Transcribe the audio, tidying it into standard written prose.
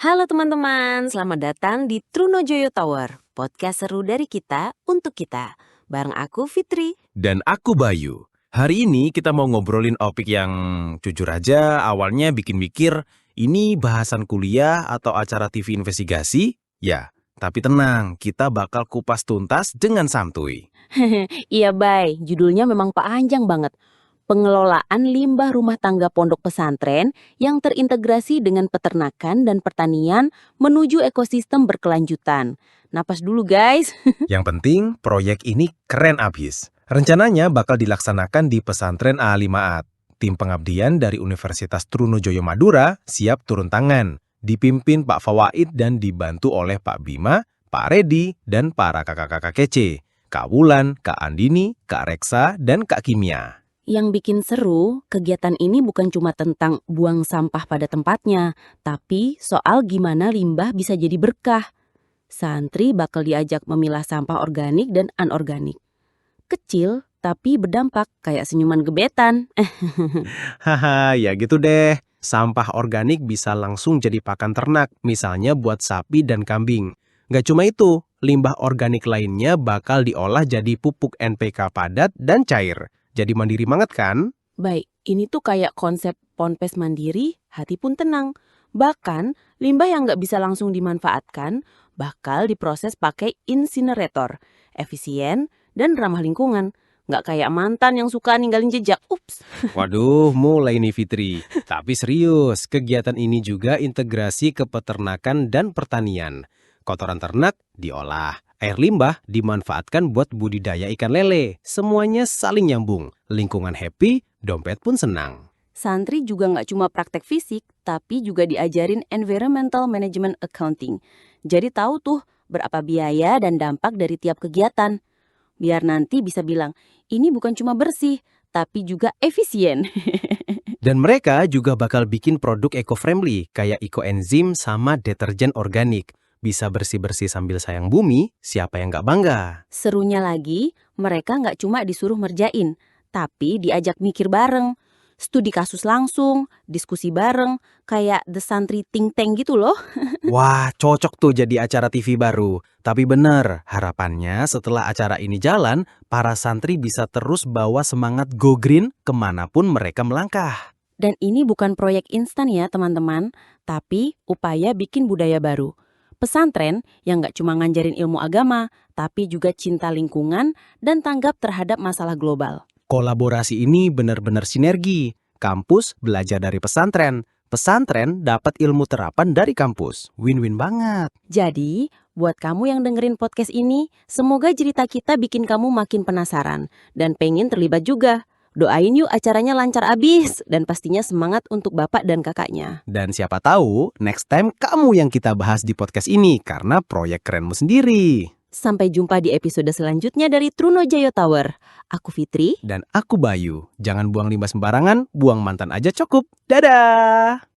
Halo teman-teman, selamat datang di Trunojoyo Tower, podcast seru dari kita untuk kita. Bareng aku Fitri. Dan aku Bayu. Hari ini kita mau ngobrolin topik yang jujur aja awalnya bikin mikir, ini bahasan kuliah atau acara TV investigasi? Ya, tapi tenang, kita bakal kupas tuntas dengan santuy. Iya Bay, judulnya memang panjang banget. Pengelolaan limbah rumah tangga pondok pesantren yang terintegrasi dengan peternakan dan pertanian menuju ekosistem berkelanjutan. Napas dulu guys. Yang penting, proyek ini keren abis. Rencananya bakal dilaksanakan di pesantren A5A. Tim pengabdian dari Universitas Trunojoyo Madura siap turun tangan. Dipimpin Pak Fawaid dan dibantu oleh Pak Bima, Pak Redi, dan para kakak-kakak kece. Kak Wulan, Kak Andini, Kak Reksa, dan Kak Kimia. Yang bikin seru, kegiatan ini bukan cuma tentang buang sampah pada tempatnya, tapi soal gimana limbah bisa jadi berkah. Santri bakal diajak memilah sampah organik dan anorganik. Kecil, tapi berdampak kayak senyuman gebetan. Haha, ya gitu deh. Sampah organik bisa langsung jadi pakan ternak, misalnya buat sapi dan kambing. Nggak cuma itu, limbah organik lainnya bakal diolah jadi pupuk NPK padat dan cair. Jadi mandiri banget kan? Baik, ini tuh kayak konsep ponpes mandiri, hati pun tenang. Bahkan, limbah yang nggak bisa langsung dimanfaatkan bakal diproses pakai insinerator, efisien dan ramah lingkungan. Nggak kayak mantan yang suka ninggalin jejak. Ups. Waduh, mulai nih Fitri. Tapi serius, kegiatan ini juga integrasi ke peternakan dan pertanian. Kotoran ternak diolah, air limbah dimanfaatkan buat budidaya ikan lele. Semuanya saling nyambung. Lingkungan happy, dompet pun senang. Santri juga nggak cuma praktek fisik, tapi juga diajarin environmental management accounting. Jadi tahu tuh berapa biaya dan dampak dari tiap kegiatan. Biar nanti bisa bilang, ini bukan cuma bersih, tapi juga efisien. Dan mereka juga bakal bikin produk eco-friendly, kayak ecoenzim sama deterjen organik. Bisa bersih-bersih sambil sayang bumi, siapa yang nggak bangga? Serunya lagi, mereka nggak cuma disuruh ngerjain, tapi diajak mikir bareng. Studi kasus langsung, diskusi bareng, kayak The Santri Think Tank gitu loh. Wah, cocok tuh jadi acara TV baru. Tapi bener, harapannya setelah acara ini jalan, para santri bisa terus bawa semangat go green kemanapun mereka melangkah. Dan ini bukan proyek instan ya teman-teman, tapi upaya bikin budaya baru. Pesantren yang nggak cuma ngajarin ilmu agama, tapi juga cinta lingkungan dan tanggap terhadap masalah global. Kolaborasi ini benar-benar sinergi. Kampus belajar dari pesantren. Pesantren dapat ilmu terapan dari kampus. Win-win banget. Jadi, buat kamu yang dengerin podcast ini, semoga cerita kita bikin kamu makin penasaran dan pengen terlibat juga. Doain yuk acaranya lancar abis dan pastinya semangat untuk bapak dan kakaknya. Dan siapa tahu, next time kamu yang kita bahas di podcast ini karena proyek kerenmu sendiri. Sampai jumpa di episode selanjutnya dari Trunojoyo Tower. Aku Fitri. Dan aku Bayu. Jangan buang limbah sembarangan, buang mantan aja cukup. Dadah!